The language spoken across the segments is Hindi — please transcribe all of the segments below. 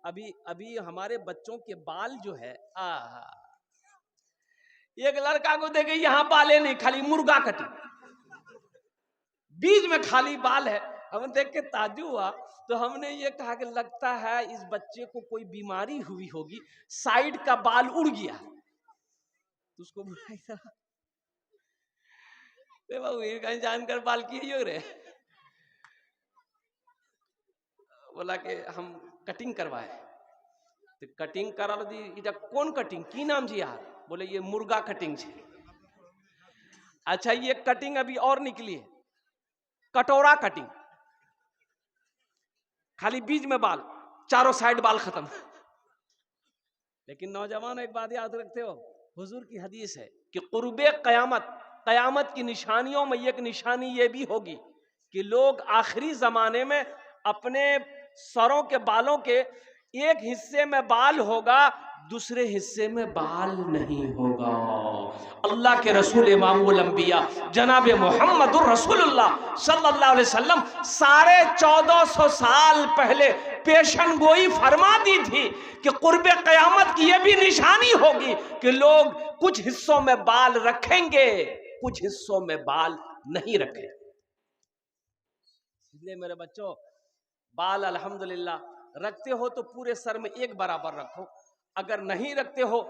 अभी अभी हमारे बच्चों के बाल जो है, एक लड़का को देखे यहाँ बाले नहीं, खाली मुर्गा कटी, बीच में खाली बाल है। हम देख के ताज्जुब हुआ, तो हमने ये कहा कि लगता है इस बच्चे को कोई बीमारी हुई होगी, साइड का बाल उड़ गया। तो उसको बुलाया, बाबू कहीं जानकर बाल किए हो रे? बोला कि हम कटिंग करवाए। तो कटिंग करा दी, इधर कौन कटिंग की नाम जी यार? बोले ये मुर्गा कटिंग है। अच्छा ये कटिंग अभी और निकली है, कटोरा कटिंग, खाली बीच में बाल, चारों साइड बाल खत्म। लेकिन नौजवान एक बात याद रखते हो, हुजूर की हदीस है कि कुर्बे कयामत, कयामत की निशानियों में एक निशानी ये भी होगी कि लोग आखिरी जमाने में अपने सरों के बालों के एक हिस्से में बाल होगा, दूसरे हिस्से में बाल नहीं होगा। अल्लाह के रसूल इमामुल अंबिया जनाब मोहम्मदुर रसूलुल्लाह सल्लल्लाहु अलैहि वसल्लम 1450 साल पहले पेशन गोई फरमा दी थी कि कुर्बे कयामत की यह भी निशानी होगी कि लोग कुछ हिस्सों में बाल रखेंगे, कुछ हिस्सों में बाल नहीं रखेंगे। इसलिए मेरे बच्चों, बाल अल्हम्दुलिल्लाह रखते हो तो पूरे सर में एक बराबर रखो, अगर नहीं रखते हो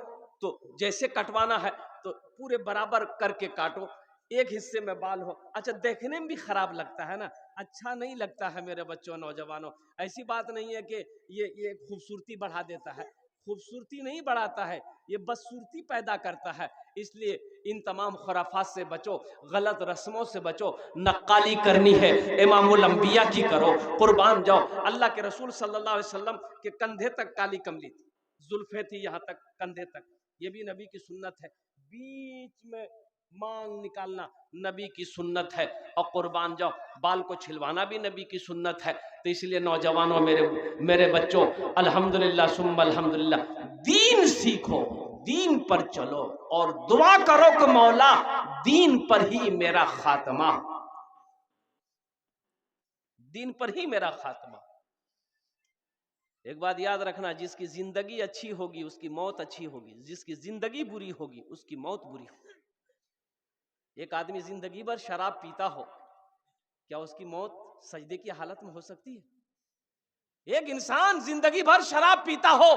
तो जैसे कटवाना है तो पूरे बराबर करके काटो, एक हिस्से में बाल हो। अच्छा देखने में भी खराब लगता है ना, अच्छा नहीं लगता है मेरे बच्चों नौजवानों। ऐसी बात नहीं है कि ये खूबसूरती बढ़ा देता है, खूबसूरती नहीं बढ़ाता है, ये बदसूरती पैदा करता है। इसलिए इन तमाम खुराफात से बचो, गलत रस्मों से बचो। नक्काली करनी है इमामुल अंबिया की करो, कुर्बान जाओ। अल्लाह के रसूल सल्लल्लाहु अलैहि वसल्लम के कंधे तक काली कमली थी, जुल्फे थी यहाँ तक, कंधे तक, ये भी नबी की सुन्नत है। बीच में मांग निकालना नबी की सुन्नत है, और कुर्बान जाओ, बाल को छिलवाना भी नबी की सुन्नत है। तो इसलिए नौजवानों, मेरे बच्चों, अल्हम्दुलिल्लाह सुम्मा अल्हम्दुलिल्लाह, दीन सीखो, दीन पर चलो और दुआ करो कि मौला दीन पर ही मेरा खात्मा, दीन पर ही मेरा खात्मा। एक बात याद रखना, जिसकी जिंदगी अच्छी होगी उसकी मौत अच्छी होगी, जिसकी जिंदगी बुरी होगी उसकी मौत बुरी होगी। एक आदमी जिंदगी भर शराब पीता हो, क्या उसकी मौत सजदे की हालत में हो सकती है? एक इंसान जिंदगी भर शराब पीता हो,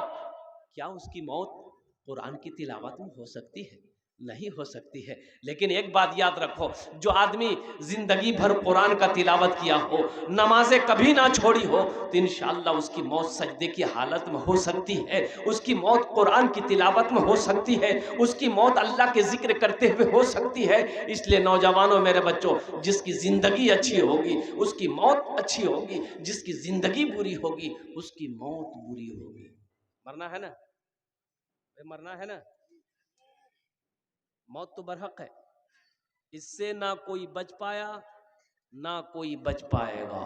क्या उसकी मौत कुरान की तिलावत में हो सकती है? नहीं हो सकती है। लेकिन एक बात याद रखो, जो आदमी जिंदगी भर कुरान का तिलावत किया हो, नमाजें कभी ना छोड़ी हो, तो इंशाअल्लाह उसकी मौत सजदे की हालत में हो सकती है, उसकी मौत कुरान की तिलावत में हो सकती है, उसकी मौत अल्लाह के जिक्र करते हुए हो सकती है। इसलिए नौजवानों, मेरे बच्चों, जिसकी जिंदगी अच्छी होगी उसकी मौत अच्छी होगी, जिसकी जिंदगी बुरी होगी उसकी मौत बुरी होगी। मरना है ना, मरना है ना, मौत तो बरहक है, इससे ना कोई बच पाया ना कोई बच पाएगा।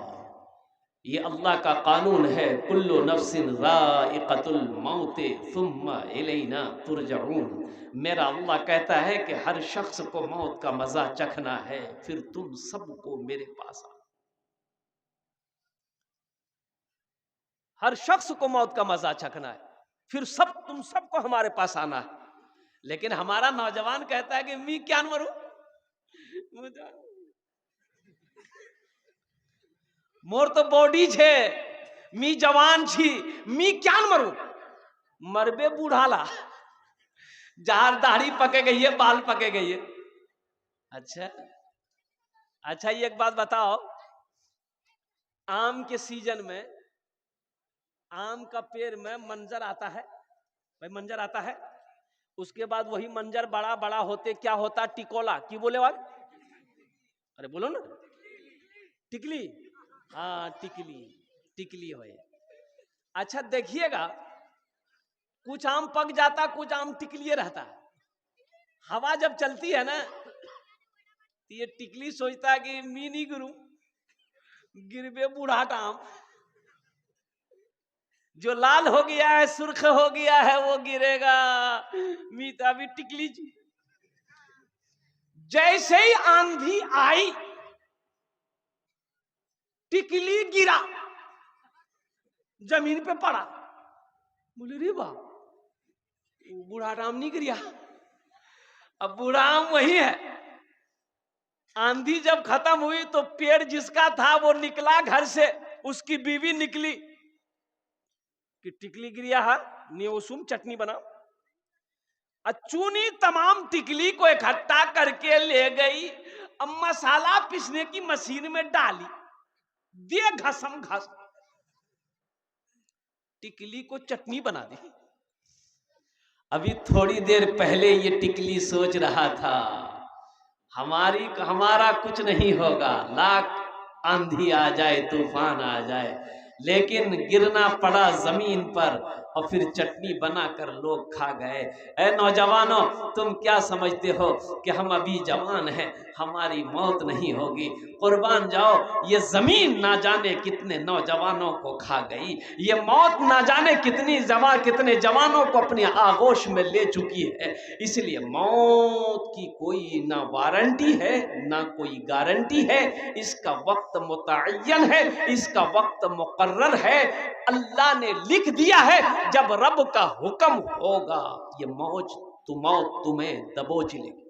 ये अल्लाह का कानून है, कुल्लु नफ्सिन ज़ाइक़तुल मौत सुम्मा इलैना तुरजऊन। मेरा अल्लाह कहता है कि हर शख्स को मौत का मजा चखना है, फिर तुम सबको मेरे पास आना। हर शख्स को मौत का मजा चखना है, फिर तुम सबको हमारे पास आना है। लेकिन हमारा नौजवान कहता है कि मैं क्या मरू, मोर तो बॉडी छे, मी जवान छी, मी क्या मरू, मरबे बूढ़ाला, जहां दाढ़ी पके गई है, बाल पके गई है। अच्छा अच्छा, ये एक बात बताओ, आम के सीजन में आम का पेड़ में मंजर आता है भाई, मंजर आता है, उसके बाद वही मंजर बड़ा बड़ा होते क्या होता, टिकोला की बोले वाले, अरे बोलो ना, टिकली, हाँ टिकली, टिकली हो। अच्छा देखिएगा, कुछ आम पक जाता, कुछ आम टिकलिए रहता है। हवा जब चलती है ना, तो ये टिकली सोचता है कि मी नहीं गिरूं, गिरबे बूढ़ाटा आम, जो लाल हो गया है, सुर्ख हो गया है, वो गिरेगा। मी तो अभी टिकली, जैसे ही आंधी आई टिकली गिरा, जमीन पे पड़ा, बोले रे बा, बूढ़ा राम नहीं गिरिया। अब बूढ़ा आम वही है। आंधी जब खत्म हुई तो पेड़ जिसका था वो निकला घर से, उसकी बीवी निकली कि टिकली गिरिया है न्योसुम चटनी बनाओ। चूनी तमाम टिकली को इकट्ठा करके ले गई, अब मसाला पीसने की मशीन में डाली, दे घसम घस, टिकली को चटनी बना दी। अभी थोड़ी देर पहले ये टिकली सोच रहा था हमारा कुछ नहीं होगा, लाख आंधी आ जाए तूफान आ जाए, लेकिन गिरना पड़ा जमीन पर और फिर चटनी बनाकर लोग खा गए। ऐ नौजवानों, तुम क्या समझते हो कि हम अभी जवान हैं, हमारी मौत नहीं होगी? कुर्बान जाओ, ये जमीन ना जाने कितने नौजवानों को खा गई, ये मौत ना जाने कितने जवानों को अपने आगोश में ले चुकी है। इसलिए मौत की कोई ना वारंटी है ना कोई गारंटी है, इसका वक्त मुतअय्यन है, इसका वक्त मुकर्रर है, अल्लाह ने लिख दिया है। जब रब का हुक्म होगा ये मौत तुम्हें दबोच लेगी।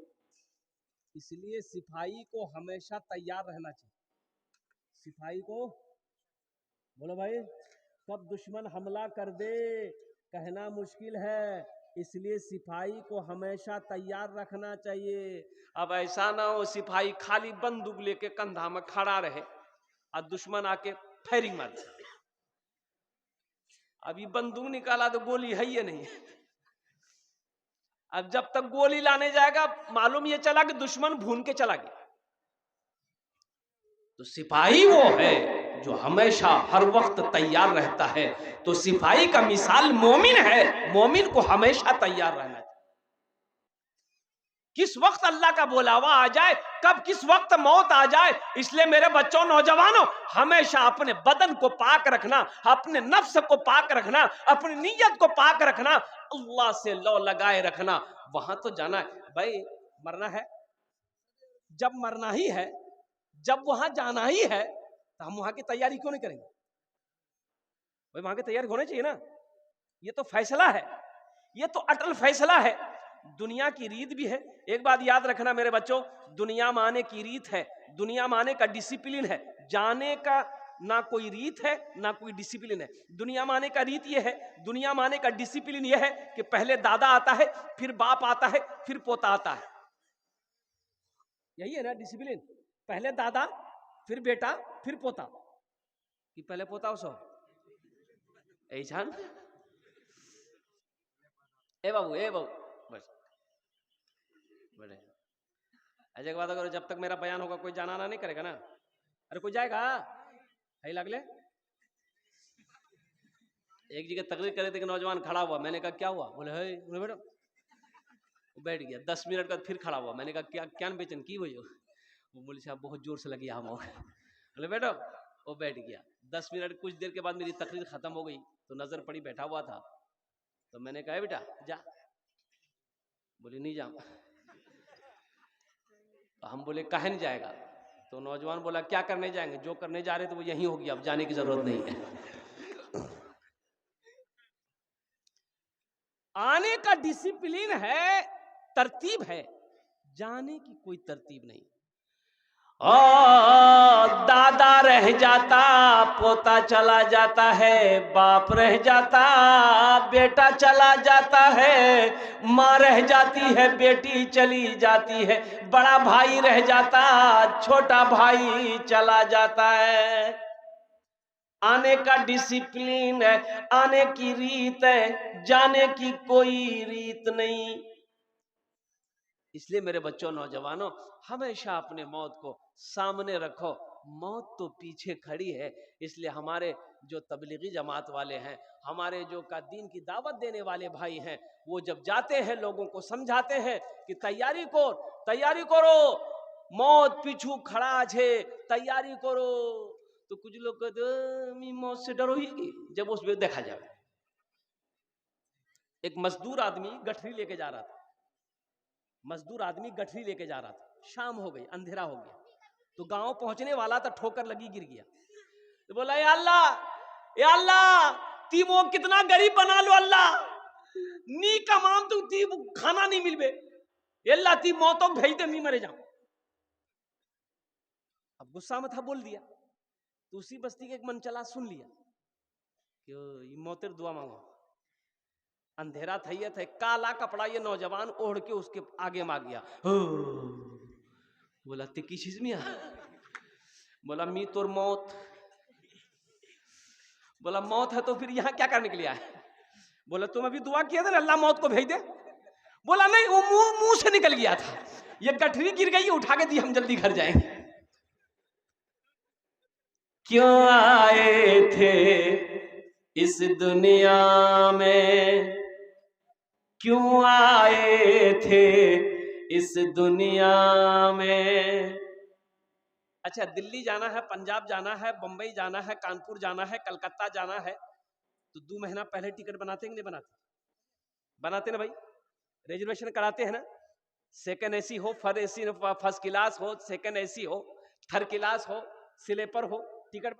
इसलिए सिपाही को हमेशा तैयार रहना चाहिए। सिपाही को बोलो भाई, कब दुश्मन हमला कर दे कहना मुश्किल है, इसलिए सिपाही को हमेशा तैयार रखना चाहिए। अब ऐसा ना हो सिपाही खाली बंदूक लेके कंधा में खड़ा रहे और दुश्मन आके फायरिंग मार दे। अभी बंदूक निकाला तो गोली है ये नहीं। अब जब तक गोली लाने जाएगा मालूम ये चला कि दुश्मन भून के चला गया। तो सिपाही वो है जो हमेशा हर वक्त तैयार रहता है। तो सिपाही का मिसाल मोमिन है, मोमिन को हमेशा तैयार रहना चाहिए। किस वक्त अल्लाह का बुलावा आ जाए, कब किस वक्त मौत आ जाए। इसलिए मेरे बच्चों, नौजवानों, हमेशा अपने बदन को पाक रखना, अपने नफ्स को पाक रखना, अपनी नीयत को पाक रखना, अल्लाह से लौ लगाए रखना। वहां तो जाना है भाई, मरना है, जब मरना ही है, जब वहां जाना ही है, तो हम वहां की तैयारी क्यों नहीं करेंगे भाई? वहां की तैयारी होनी चाहिए ना। ये तो फैसला है, ये तो अटल फैसला है। दुनिया की रीत भी है। एक बात याद रखना मेरे बच्चों, दुनिया माने की रीत है, दुनिया माने का डिसिप्लिन है, जाने का ना कोई रीत है ना कोई डिसिप्लिन है। दुनिया माने का रीत ये है, दुनिया माने का डिसिप्लिन ये है कि पहले दादा आता है, फिर बाप आता है, फिर पोता आता है। यही है ना डिसिप्लिन, पहले दादा फिर बेटा फिर पोता, कि पहले पोता सो ऐसा। ए बाबू बस बड़े ऐसे बात करो, जब तक मेरा बयान होगा कोई जाना नहीं करेगा ना। अरे कोई जाएगा है लगले। एक जगह तकरीर करे थे कि नौजवान खड़ा हुआ, मैंने कहा क्या हुआ? बोले है, बोले बेटा, वो बैठ गया। 10 मिनट बाद फिर खड़ा हुआ, मैंने कहा क्या क्या बेचन की हुई हो? वो बोले साहब बहुत जोर से लगी हम। बोले बेटा, वो बैठ गया। 10 मिनट कुछ देर के बाद मेरी तकरीर खत्म हो गई तो नजर पड़ी बैठा हुआ था, तो मैंने कहा बेटा जा। बोले नहीं जाऊं। तो हम बोले काहे नहीं जाएगा? तो नौजवान बोला क्या करने जाएंगे, जो करने जा रहे थे वो यही हो गया, अब जाने की जरूरत नहीं है। आने का डिसिप्लिन है, तरतीब है, जाने की कोई तरतीब नहीं। ओ दादा रह जाता पोता चला जाता है, बाप रह जाता बेटा चला जाता है, माँ रह जाती है बेटी चली जाती है, बड़ा भाई रह जाता छोटा भाई चला जाता है। आने का डिसिप्लिन है, आने की रीत है, जाने की कोई रीत नहीं। इसलिए मेरे बच्चों, नौजवानों, हमेशा अपने मौत को सामने रखो। मौत तो पीछे खड़ी है। इसलिए हमारे जो तबलीगी जमात वाले हैं, हमारे जो का दीन की दावत देने वाले भाई हैं, वो जब जाते हैं लोगों को समझाते हैं कि तैयारी करो, मौत पीछू खड़ा है, तैयारी करो। तो कुछ लोग कहते मौत से डरो ही, जब उसमें देखा जाए। एक मजदूर आदमी गठरी लेके जा रहा था, शाम हो गई, अंधेरा हो गया, तो गांव पहुंचने वाला था, ठोकर लगी, गिर गया। तो बोला या अल्लाह ती वो कितना गरीब बना लो अल्लाह, नी कमाम तू ती खाना नहीं मिलबे, अल्लाह ती मौतों भेज दे, मी मरे जाऊं। अब गुस्सा में था, बोल दिया। तो उसी बस्ती के एक मन चला सुन लिया कि ये मौतेर दुआ मांगो। अंधेरा था, ये था, काला कपड़ा ये नौजवान ओढ़ के उसके आगे मांग गया। बोला ते की चीज में? बोला मी तोर मौत। बोला मौत है तो फिर यहाँ क्या करने के लिए आया? बोला तुम अभी दुआ किया था ना अल्लाह मौत को भेज दे। बोला नहीं, वो मुंह से निकल गया था, ये गठरी गिर गई, उठा के दी, हम जल्दी घर जाएंगे। क्यों आए थे इस दुनिया में, क्यों आए थे इस दुनिया में। अच्छा, दिल्ली जाना है, पंजाब जाना है, बंबई जाना है, कानपुर जाना है, कलकत्ता जाना है, तो 2 महीना पहले टिकट बनाते हैं कि नहीं बनाते? बनाते ना भाई, रिजर्वेशन कराते हैं ना। सेकंड एसी हो, फर्स्ट क्लास हो, सेकंड एसी हो, थर्ड क्लास हो, स्लीपर हो, टिकट